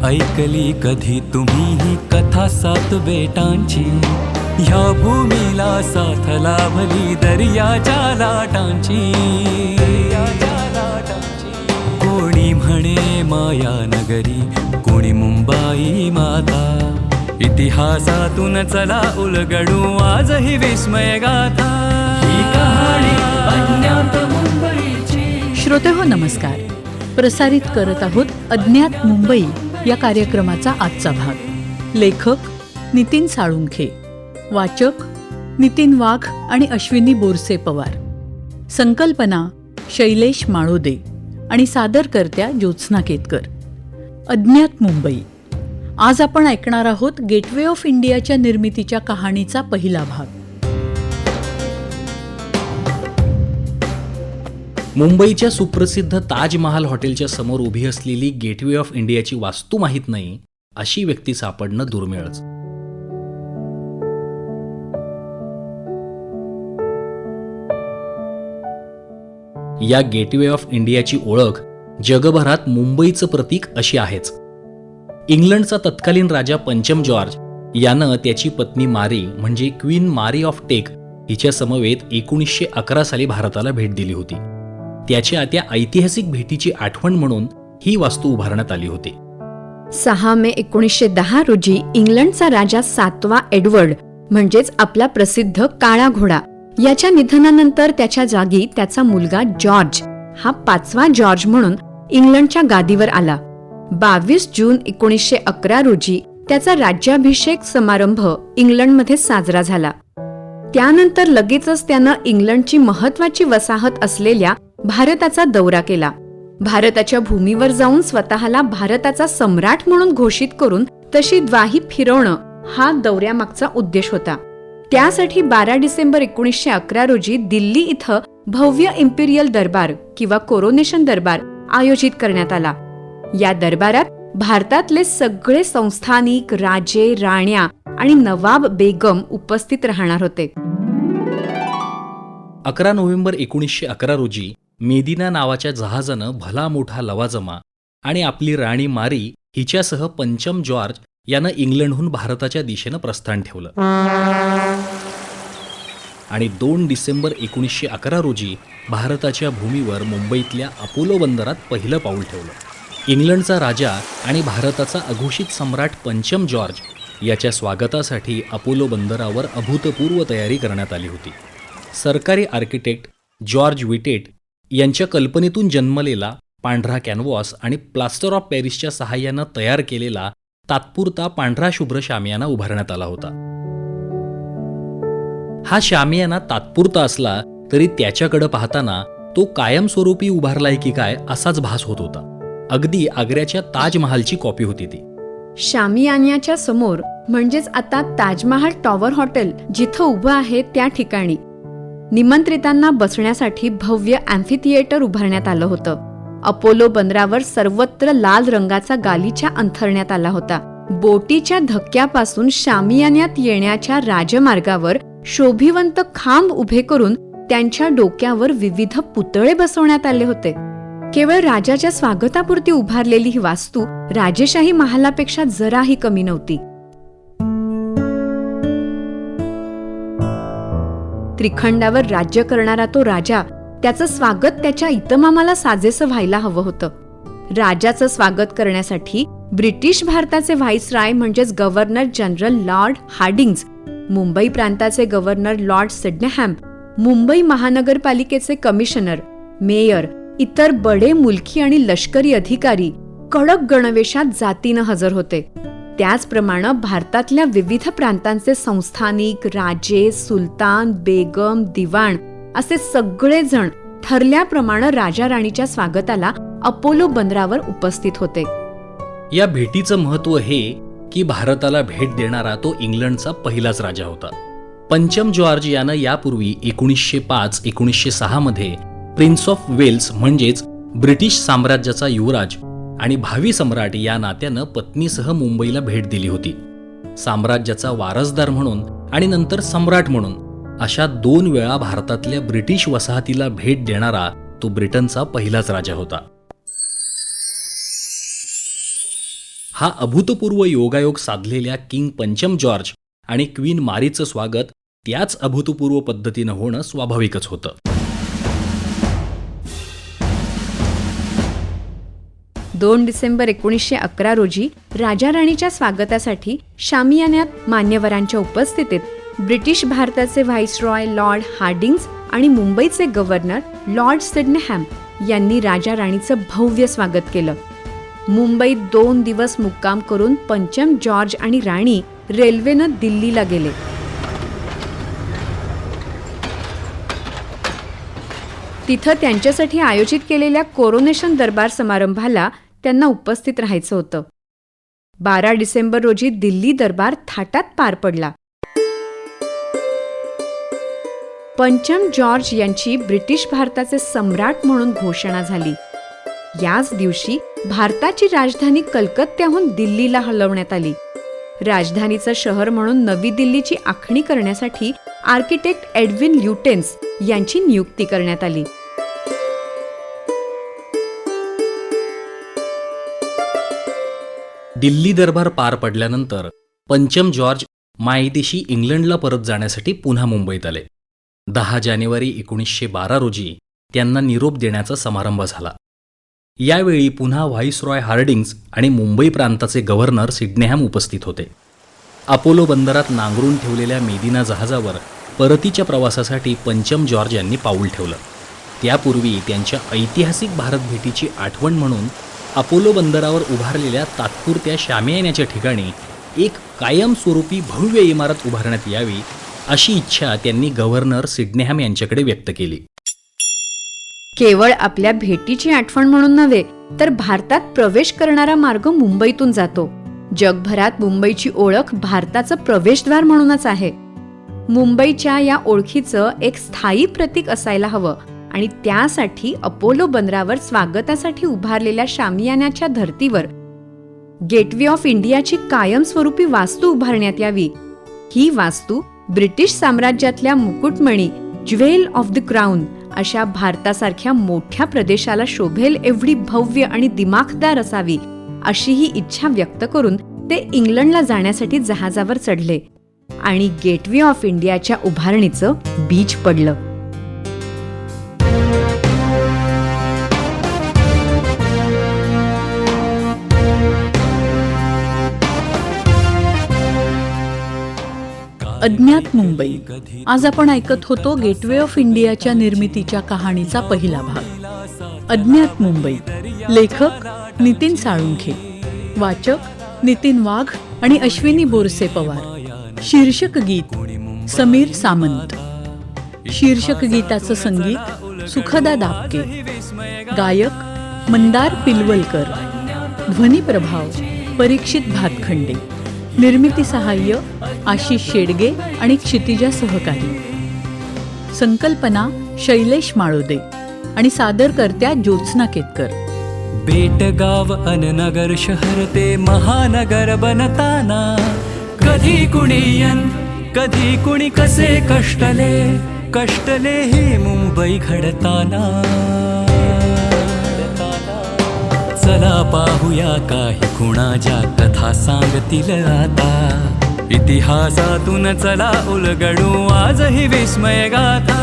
ऐकली कधी तुम्ही ही कथा सात बेटांची? ह्या भूमीला साथ लाभली दर्याच्या लाटांची. कोणी म्हणे माया नगरी, कोणी मुंबई माता. इतिहासातून चला उलगडू आज ही विस्मय गाथा. ही कहाणी अज्ञात मुंबईची. श्रोतेहो नमस्कार. प्रसारित करत आहोत अज्ञात मुंबई या कार्यक्रमाचा आजचा भाग. लेखक नितीन साळुंखे, वाचक नितीन वाघ आणि अश्विनी बोरसे पवार, संकल्पना शैलेश माळोदे आणि सादरकर्त्या ज्योत्स्ना केतकर. अज्ञात मुंबई. आज आपण ऐकणार आहोत गेटवे ऑफ इंडियाच्या निर्मितीच्या कहाणीचा पहिला भाग. मुंबईच्या सुप्रसिद्ध ताजमहाल हॉटेलच्या समोर उभी असलेली गेटवे ऑफ इंडियाची वास्तू माहीत नाही अशी व्यक्ती सापडणं दुर्मिळच. या गेटवे ऑफ इंडियाची ओळख जगभरात मुंबईचं प्रतीक अशी आहेच. इंग्लंडचा तत्कालीन राजा पंचम जॉर्ज यानं त्याची पत्नी मारी म्हणजे क्वीन मारी ऑफ टेक हिच्या समवेत 1911 साली भारताला भेट दिली होती. त्याच्या त्या ऐतिहासिक भेटीची आठवण म्हणून ही वास्तू उभारण्यात आली होती. 6 मे 1910 रोजी इंग्लंडचा राजा 7वा एडवर्ड म्हणजेच आपला प्रसिद्ध काळा घोडा याच्या निधनानंतर त्याच्या जागी त्याचा मुलगा जॉर्ज हा 5वा जॉर्ज म्हणून इंग्लंडच्या गादीवर आला. 22 जून 1911 रोजी त्याचा राज्याभिषेक समारंभ इंग्लंडमध्ये साजरा झाला. त्यानंतर लगेचच त्यानं इंग्लंडची महत्वाची वसाहत असलेल्या भारताचा दौरा केला. भारताच्या भूमीवर जाऊन स्वतःला भारताचा सम्राट म्हणून घोषित करून तशी द्वाही फिरवणं हा दौऱ्यामागचा उद्देश होता. त्यासाठी 12 डिसेंबर 1911 रोजी दिल्ली इथं भव्य इम्पिरियल दरबार किंवा कोरोनेशन दरबार आयोजित करण्यात आला. या दरबारात भारतातले सगळे संस्थानिक राजे, राण्या आणि नवाब बेगम उपस्थित राहणार होते. 11 नोव्हेंबर 1911 रोजी मेदिना नावाच्या जहाजानं भला मोठा लवाजमा आणि आपली राणी मारी हिच्यासह पंचम जॉर्ज यानं इंग्लंडहून भारताच्या दिशेनं प्रस्थान ठेवलं आणि 2 डिसेंबर 1911 रोजी भारताच्या भूमीवर मुंबईतल्या अपोलो बंदरात पहिलं पाऊल ठेवलं. इंग्लंडचा राजा आणि भारताचा अघोषित सम्राट पंचम जॉर्ज याच्या स्वागतासाठी अपोलो बंदरावर अभूतपूर्व तयारी करण्यात आली होती. सरकारी आर्किटेक्ट जॉर्ज विटेट यांच्या कल्पनेतून जन्मलेला पांढरा कॅनव्हास आणि प्लास्टर ऑफ पॅरिसच्या सहाय्यानं तयार केलेला तात्पुरता पांढरा शुभ्र शामियाना उभारण्यात आला होता. हा शामियाना तात्पुरता असला तरी त्याच्याकडे पाहताना तो कायमस्वरूपी उभारलाय की काय असाच भास होत होता. अगदी आग्र्याच्या ताजमहालची कॉपी होती ती. शामियान्याच्या समोर म्हणजेच आता ताजमहाल टॉवर हॉटेल जिथं उभं आहे त्या ठिकाणी निमंत्रितांना बसण्यासाठी भव्य अॅम्फिथिएटर उभारण्यात आलं होतं. अपोलो बंदरावर सर्वत्र लाल रंगाचा गालिचा अंथरण्यात आला होता. बोटीच्या धक्क्यापासून शामियान्यात येण्याच्या राजमार्गावर शोभिवंत खांब उभे करून त्यांच्या डोक्यावर विविध पुतळे बसवण्यात आले होते. केवळ राजाच्या स्वागतापुरती उभारलेली ही वास्तू राजेशाही महालापेक्षा जराही कमी नव्हती. त्रिखंडावर राज्य करणारा तो राजा त्याचं स्वागत त्याच्या इतमामाला साजेसं व्हायला हवं होतं. राजाचं स्वागत करण्यासाठी ब्रिटिश भारताचे व्हाईसराय म्हणजेच गव्हर्नर जनरल लॉर्ड हार्डिंग्ज, मुंबई प्रांताचे गव्हर्नर लॉर्ड सिडनेहॅम, मुंबई महानगरपालिकेचे कमिशनर, मेयर, इतर बडे मुलकी आणि लष्करी अधिकारी कडक गणवेशात जातीनं हजर होते. त्याचप्रमाणे भारतातल्या विविध प्रांतांचे संस्थानिक राजे, सुलतान, बेगम, दिवाण असे सगळे जण ठरल्याप्रमाणे राजा राणीच्या स्वागताला अपोलो बंदरावर उपस्थित होते. या भेटीचं महत्त्व हे की भारताला भेट देणारा तो इंग्लंडचा पहिलाच राजा होता. पंचम जॉर्ज यानं यापूर्वी 1905-1906 मध्ये प्रिन्स ऑफ वेल्स म्हणजेच ब्रिटिश साम्राज्याचा युवराज आणि भावी सम्राट या नात्यानं पत्नीसह मुंबईला भेट दिली होती. साम्राज्याचा वारसदार म्हणून आणि नंतर सम्राट म्हणून अशा 2 वेळा भारतातल्या ब्रिटिश वसाहतीला भेट देणारा तो ब्रिटनचा पहिलाच राजा होता. हा अभूतपूर्व योगायोग साधलेल्या किंग पंचम जॉर्ज आणि क्वीन मारीचं स्वागत त्याच अभूतपूर्व पद्धतीनं होणं स्वाभाविकच होतं. 2 डिसेंबर 1911 रोजी राजा राणीच्या स्वागतासाठी शामियान्यात मान्यवरांच्या उपस्थितीत ब्रिटिश भारताचे व्हाईसरॉय लॉर्ड हार्डिंग्ज आणि मुंबईचे गव्हर्नर लॉर्ड सिडनेहॅम यांनी राजा राणीचं भव्य स्वागत केलं. मुंबईत 2 दिवस मुक्काम करून पंचम जॉर्ज आणि राणी रेल्वेनं दिल्लीला गेले. तिथं त्यांच्यासाठी आयोजित केलेल्या कोरोनेशन दरबार समारंभाला त्यांना उपस्थित राहायचं होतं. 12 डिसेंबर रोजी दिल्ली दरबार थाटात पार पडला. पंचम जॉर्ज यांची ब्रिटिश भारताचे सम्राट म्हणून घोषणा झाली. याच दिवशी भारताची राजधानी कलकत्त्याहून दिल्लीला हलवण्यात आली. राजधानीचं शहर म्हणून नवी दिल्लीची आखणी करण्यासाठी आर्किटेक्ट एडविन ल्युटेन्स यांची नियुक्ती करण्यात आली. दिल्ली दरबार पार पडल्यानंतर पंचम जॉर्ज मायदेशी इंग्लंडला परत जाण्यासाठी पुन्हा मुंबईत आले. 10 जानेवारी 1912 रोजी त्यांना निरोप देण्याचा समारंभ झाला. यावेळी पुन्हा व्हाईसरॉय हार्डिंग्ज आणि मुंबई प्रांताचे गव्हर्नर सिडनेहॅम उपस्थित होते. अपोलो बंदरात नांगरून ठेवलेल्या मेदिना जहाजावर परतीच्या प्रवासासाठी पंचम जॉर्ज यांनी पाऊल ठेवलं. त्यापूर्वी त्यांच्या ऐतिहासिक भारत भेटीची आठवण म्हणून अपोलो बंदरावर उभारलेल्या तात्पुरत्या शामियान्याच्या ठिकाणी एक कायमस्वरूपी भव्य इमारत उभारण्यात यावी अशी इच्छा त्यांनी गव्हर्नर सिडनेहॅम यांच्याकडे व्यक्त केली. केवळ आपल्या भेटीची आठवण म्हणून नव्हे तर भारतात प्रवेश करणारा मार्ग मुंबईतून जातो. जगभरात मुंबईची ओळख भारताचं प्रवेशद्वार म्हणूनच आहे. मुंबईच्या या ओळखीचं एक स्थायी प्रतीक असायला हवं आणि त्यासाठी अपोलो बंदरावर स्वागतासाठी उभारलेल्या शामियान्याच्या धर्तीवर गेटवे ऑफ इंडियाची कायमस्वरूपी वास्तू उभारण्यात यावी. ही वास्तू ब्रिटिश साम्राज्यातल्या मुकुटमणी ज्वेल ऑफ द क्राऊन अशा भारतासारख्या मोठ्या प्रदेशाला शोभेल एवढी भव्य आणि दिमाखदार असावी अशी ही इच्छा व्यक्त करून ते इंग्लंडला जाण्यासाठी जहाजावर चढले आणि गेटवे ऑफ इंडियाच्या उभारणीचं बीज पडलं. अज्ञात मुंबई. आज आपण ऐकत होतो गेटवे ऑफ इंडियाच्या निर्मितीच्या कहाणीचा पहिला भाग. अज्ञात मुंबई. लेखक नितीन साळुंखे. वाचक नितीन वाघ आणि अश्विनी बोरसे पवार. शीर्षक गीत समीर सामंत. शीर्षक गीताचं संगीत सुखदा दापके. गायक मंदार पिलवलकर. ध्वनी प्रभाव परीक्षित भातखंडे. निर्मिती सहाय्य आशिष शेडगे आणि क्षितिजा सहकारी. संकल्पना शैलेश माळोदे आणि सादरकर्त्या ज्योत्स्ना केतकर. बेटगाव अन नगर शहर ते महानगर बनताना कधी कुणी यन कधी कुणी कसे कष्टले ही मुंबई घडताना. चला पाहूया काही खुणाच्या कथा सांगतील आता. इतिहासातून चला उलगडू आजही विस्मय गाथा.